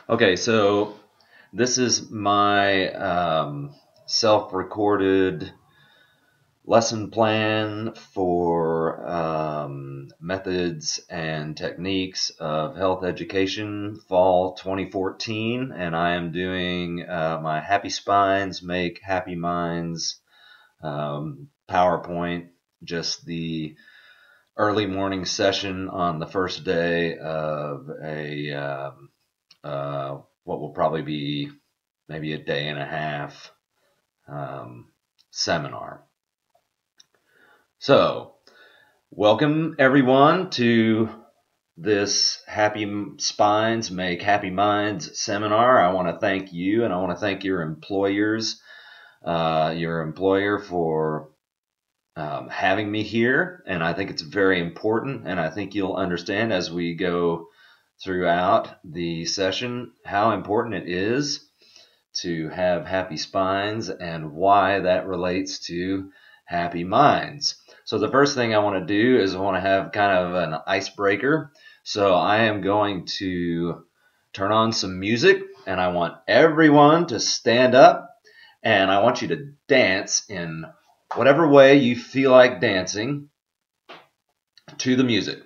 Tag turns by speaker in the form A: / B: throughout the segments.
A: Okay, so this is my self-recorded lesson plan for methods and techniques of health education fall 2014, and I am doing my Happy Spines Make Happy Minds PowerPoint, just the early morning session on the first day of a what will probably be maybe a day and a half seminar. So, welcome everyone to this Happy Spines Make Happy Minds seminar. I want to thank you, and I want to thank your employers, your employer for having me here. And I think it's very important, and I think you'll understand as we go throughout the session how important it is to have happy spines and why that relates to happy minds. So the first thing I want to do is I want to have kind of an icebreaker. So I am going to turn on some music, and I want everyone to stand up, and I want you to dance in whatever way you feel like dancing to the music.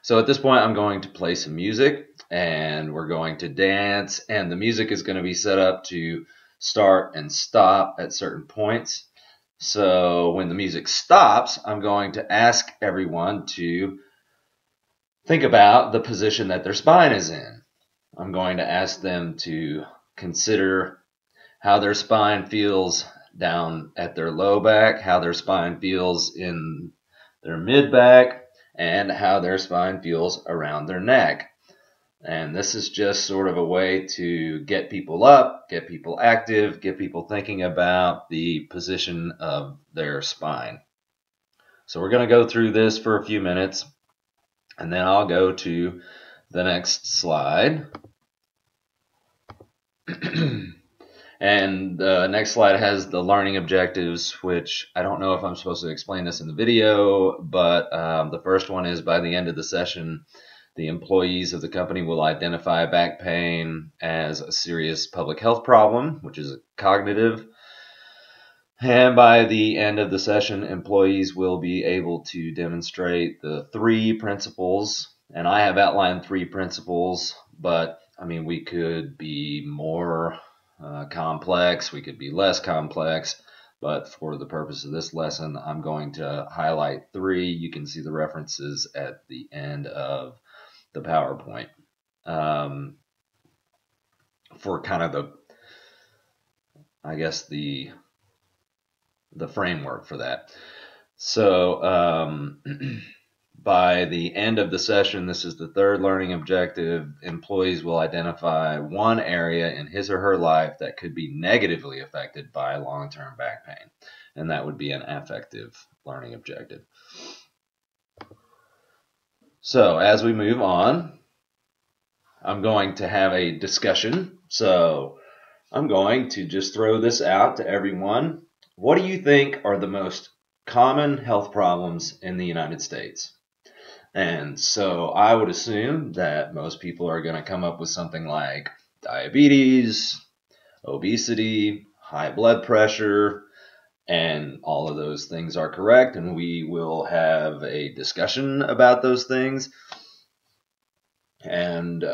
A: So at this point, I'm going to play some music, and we're going to dance, and the music is going to be set up to start and stop at certain points. So when the music stops, I'm going to ask everyone to think about the position that their spine is in. I'm going to ask them to consider how their spine feels down at their low back, how their spine feels in their mid back, and how their spine feels around their neck. And this is just sort of a way to get people up, get people active, get people thinking about the position of their spine. So we're going to go through this for a few minutes, and then I'll go to the next slide. And the next slide has the learning objectives, which I don't know if I'm supposed to explain this in the video, but the first one is by the end of the session, the employees of the company will identify back pain as a serious public health problem, which is cognitive. And by the end of the session, employees will be able to demonstrate the 3 principles. And I have outlined 3 principles, but I mean, we could be more complex, we could be less complex, but for the purpose of this lesson, I'm going to highlight 3. You can see the references at the end of the PowerPoint for kind of I guess the framework for that. So by the end of the session, this is the 3rd learning objective, employees will identify one area in his or her life that could be negatively affected by long-term back pain, and that would be an affective learning objective. So as we move on, I'm going to have a discussion. So I'm going to just throw this out to everyone. What do you think are the most common health problems in the United States? And so I would assume that most people are going to come up with something like diabetes, obesity, high blood pressure, and all of those things are correct. And we will have a discussion about those things. And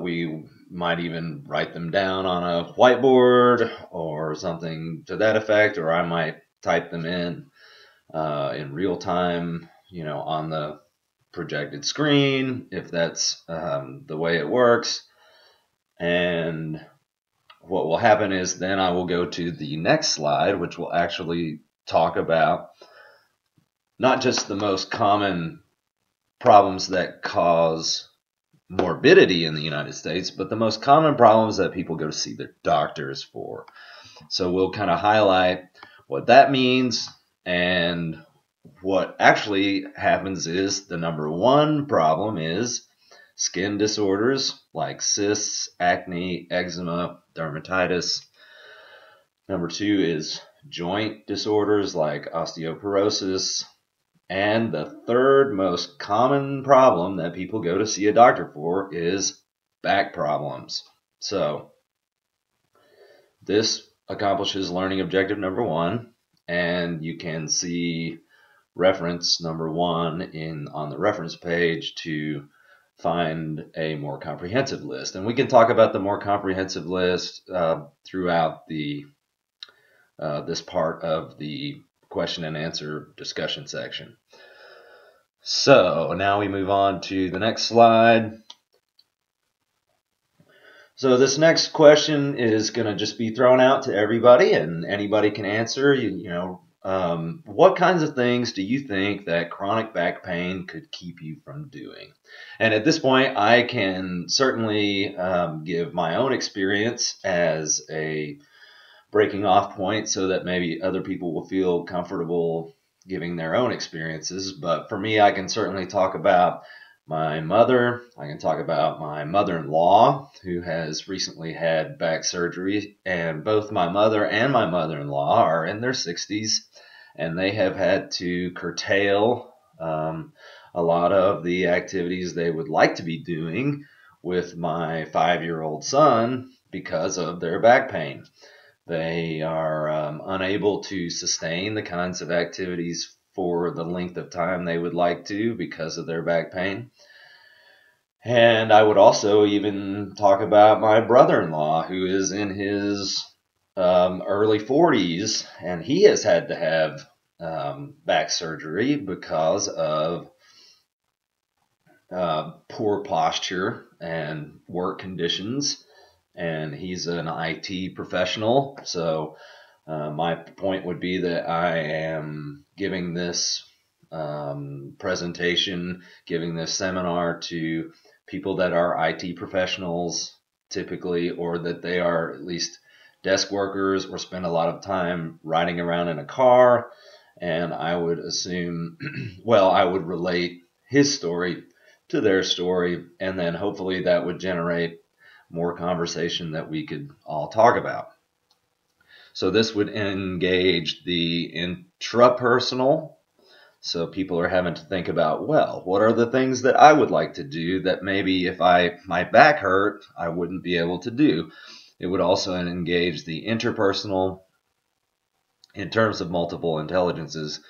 A: we might even write them down on a whiteboard or something to that effect, or I might type them in real time, on the projected screen, if that's the way it works. And what will happen is then I will go to the next slide, which will actually talk about not just the most common problems that cause morbidity in the United States, but the most common problems that people go to see their doctors for. So we'll kind of highlight what that means, and what actually happens is the number 1 problem is skin disorders like cysts, acne, eczema, dermatitis. Number 2 is joint disorders like osteoporosis. And the 3rd most common problem that people go to see a doctor for is back problems. So this accomplishes learning objective number 1, and you can see reference number 1 on the reference page to find a more comprehensive list. And we can talk about the more comprehensive list throughout this part of the question and answer discussion section. So now we move on to the next slide. So this next question is going to just be thrown out to everybody, and anybody can answer. What kinds of things do you think that chronic back pain could keep you from doing? And at this point, I can certainly give my own experience as a breaking off point so that maybe other people will feel comfortable giving their own experiences. But for me, I can certainly talk about my mother. I can talk about my mother-in-law, who has recently had back surgery, and both my mother and my mother-in-law are in their 60s, and they have had to curtail a lot of the activities they would like to be doing with my 5-year-old son because of their back pain. They are unable to sustain the kinds of activities for the length of time they would like to because of their back pain. And I would also even talk about my brother-in-law, who is in his early 40s, and he has had to have back surgery because of poor posture and work conditions. And he's an IT professional, so my point would be that I am giving this presentation, giving this seminar to people that are IT professionals typically, or that they are at least desk workers or spend a lot of time riding around in a car. And I would assume, well, I would relate his story to their story, and then hopefully that would generate more conversation that we could all talk about. So this would engage the intrapersonal. So people are having to think about, well, what are the things that I would like to do that maybe if my back hurt, I wouldn't be able to do. It would also engage the interpersonal in terms of multiple intelligences,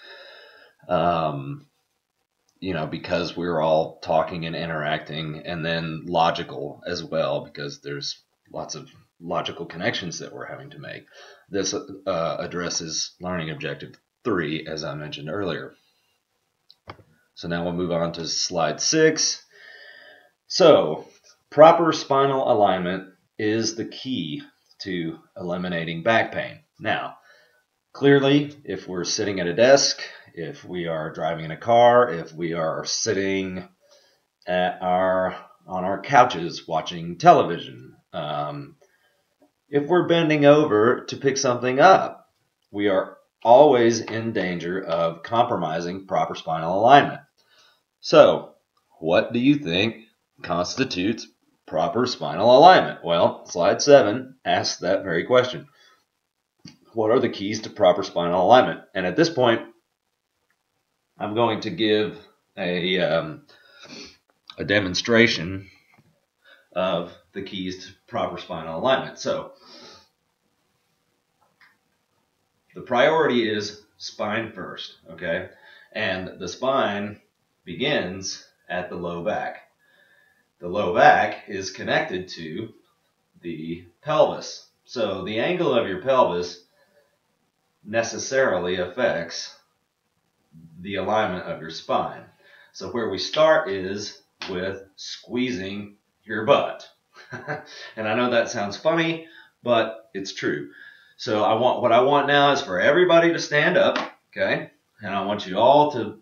A: because we're all talking and interacting, and then logical as well, because there's lots of logical connections that we're having to make. This addresses learning objective 3, as I mentioned earlier. So now we'll move on to slide 6. So proper spinal alignment is the key to eliminating back pain. Now, clearly, if we're sitting at a desk, if we are driving in a car, if we are sitting on our couches watching television, if we're bending over to pick something up, we are always in danger of compromising proper spinal alignment. So, what do you think constitutes proper spinal alignment? Well, slide 7 asks that very question. What are the keys to proper spinal alignment? And at this point, I'm going to give a demonstration of the keys to proper spinal alignment. So, the priority is spine first, okay? And the spine begins at the low back. The low back is connected to the pelvis. So the angle of your pelvis necessarily affects the alignment of your spine. So where we start is with squeezing your butt. And I know that sounds funny, but it's true. So what I want now is for everybody to stand up, okay? And I want you all to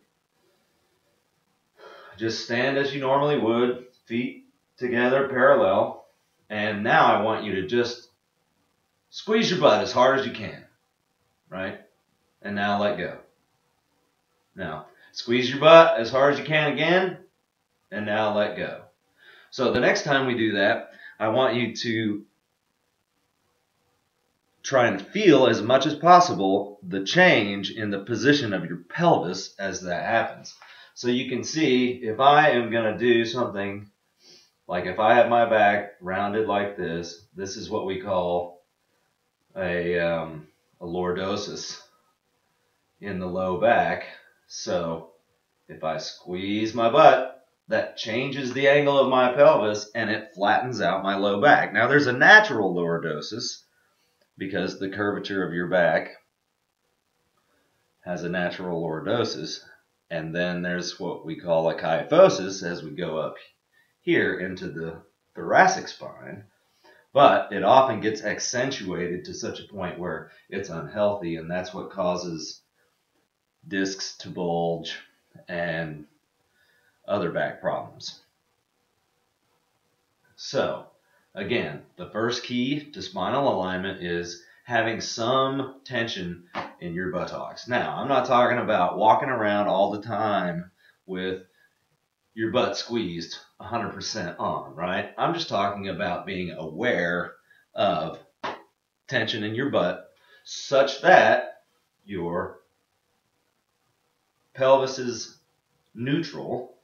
A: just stand as you normally would, feet together, parallel. And now I want you to just squeeze your butt as hard as you can, right? And now let go. Now, squeeze your butt as hard as you can again, and now let go. So the next time we do that, I want you to try and feel as much as possible the change in the position of your pelvis as that happens. So you can see if I am going to do something Like if I have my back rounded like this is what we call a lordosis in the low back. So if I squeeze my butt, that changes the angle of my pelvis and it flattens out my low back. Now there's a natural lordosis because the curvature of your back has a natural lordosis. And then there's what we call a kyphosis as we go up here into the thoracic spine. But it often gets accentuated to such a point where it's unhealthy, and that's what causes discs to bulge and other back problems. So, again, the first key to spinal alignment is having some tension in your buttocks. Now, I'm not talking about walking around all the time with your butt squeezed 100% on, right? I'm just talking about being aware of tension in your butt such that your pelvis is neutral,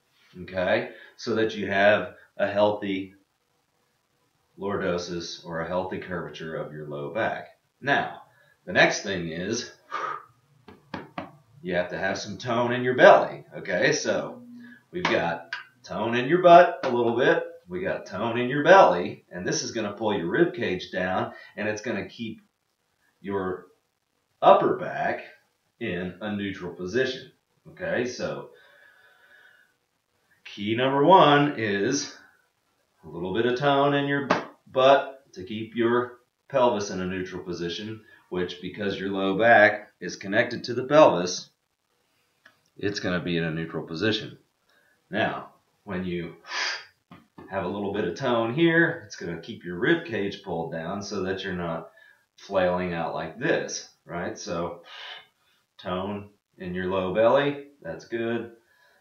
A: okay, so that you have a healthy lordosis or a healthy curvature of your low back. Now, the next thing is you have to have some tone in your belly, okay? So we've got tone in your butt a little bit, we got tone in your belly, and this is going to pull your rib cage down, and it's going to keep your upper back in a neutral position, okay? So key number one is a little bit of tone in your butt to keep your pelvis in a neutral position, which, because your low back is connected to the pelvis, it's going to be in a neutral position. Now, when you have a little bit of tone here, it's going to keep your rib cage pulled down so that you're not flailing out like this, right? So tone in your low belly, that's good.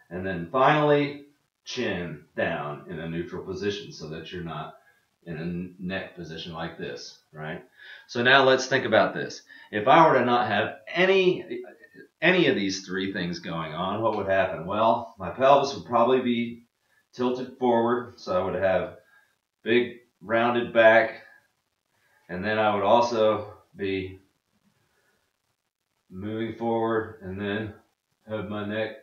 A: And then finally, chin down in a neutral position so that you're not in a neck position like this, right? So now let's think about this. If I were to not have any of these three things going on, what would happen? Well, my pelvis would probably be tilted forward, so I would have big rounded back, and then I would also be moving forward and then have my neck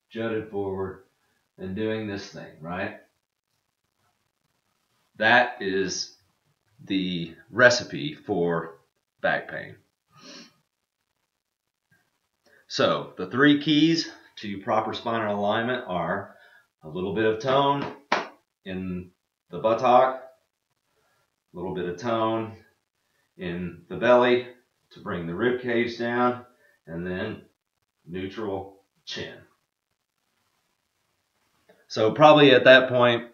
A: jutted forward and doing this thing, right? That is the recipe for back pain. So the three keys to proper spinal alignment are a little bit of tone in the buttock, a little bit of tone in the belly to bring the rib cage down, and then neutral chin. So probably at that point,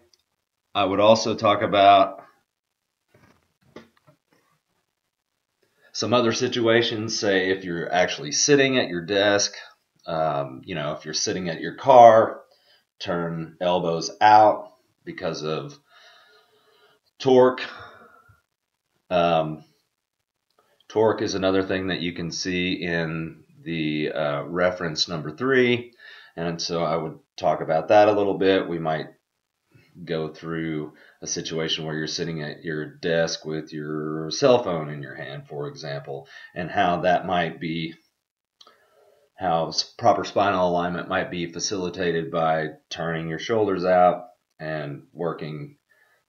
A: I would also talk about some other situations, say if you're actually sitting at your desk, if you're sitting at your car, turn elbows out because of torque. Torque is another thing that you can see in the reference number 3. And so I would talk about that a little bit. We might go through a situation where you're sitting at your desk with your cell phone in your hand, for example, and how proper spinal alignment might be facilitated by turning your shoulders out and working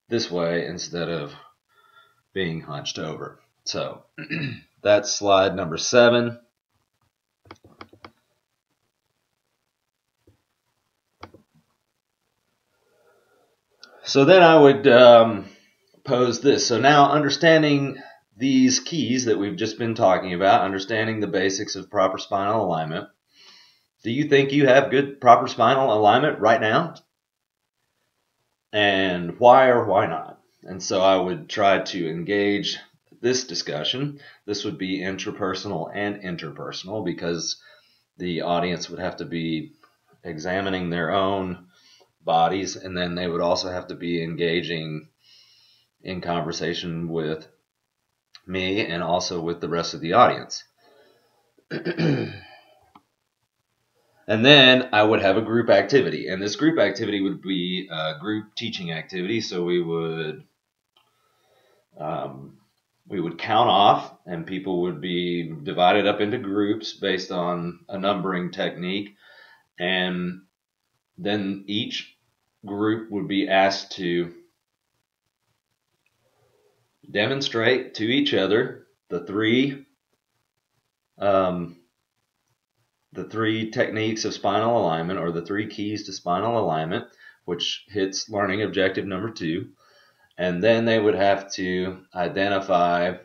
A: this way instead of being hunched over. So that's slide number 7. So then I would pose this. So now, understanding these keys that we've just been talking about, understanding the basics of proper spinal alignment, do you think you have good proper spinal alignment right now? And why or why not? And so I would try to engage this discussion. This would be intrapersonal and interpersonal, because the audience would have to be examining their own bodies, and then they would also have to be engaging in conversation with me and also with the rest of the audience. And then I would have a group activity, and this group activity would be a group teaching activity. So um, we would count off, and people would be divided up into groups based on a numbering technique, and then each group would be asked to demonstrate to each other um, the three techniques of spinal alignment, or the three keys to spinal alignment, which hits learning objective number 2. And then they would have to identify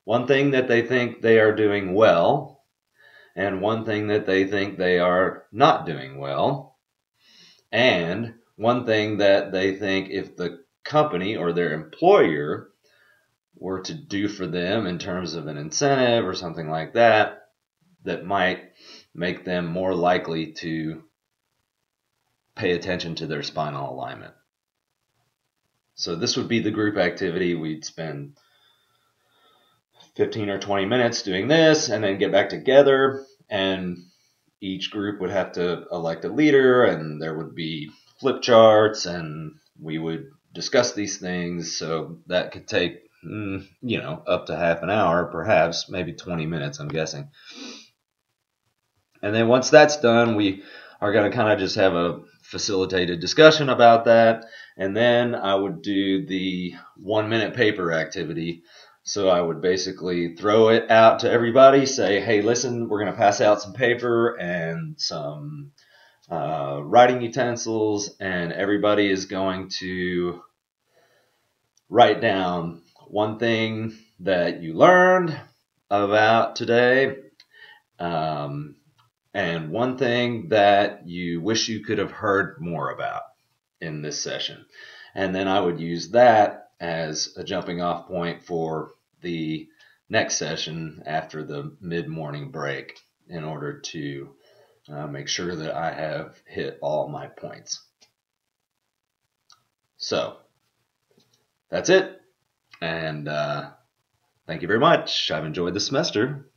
A: one thing that they think they are doing well and one thing that they think they are not doing well, and one thing that they think if the company or their employer were to do for them in terms of an incentive or something like that, that might make them more likely to pay attention to their spinal alignment. So this would be the group activity. We'd spend 15 or 20 minutes doing this and then get back together, and each group would have to elect a leader, and there would be flip charts, and we would discuss these things. So that could take up to half an hour, perhaps maybe 20 minutes, I'm guessing. And then once that's done, we are going to kind of just have a facilitated discussion about that. And then I would do the 1-minute paper activity. So I would basically throw it out to everybody, say, hey, listen, we're going to pass out some paper and some writing utensils, and everybody is going to write down one thing that you learned about today, and one thing that you wish you could have heard more about in this session. And then I would use that as a jumping off point for the next session after the mid-morning break in order to make sure that I have hit all my points. So that's it. And thank you very much. I've enjoyed the semester.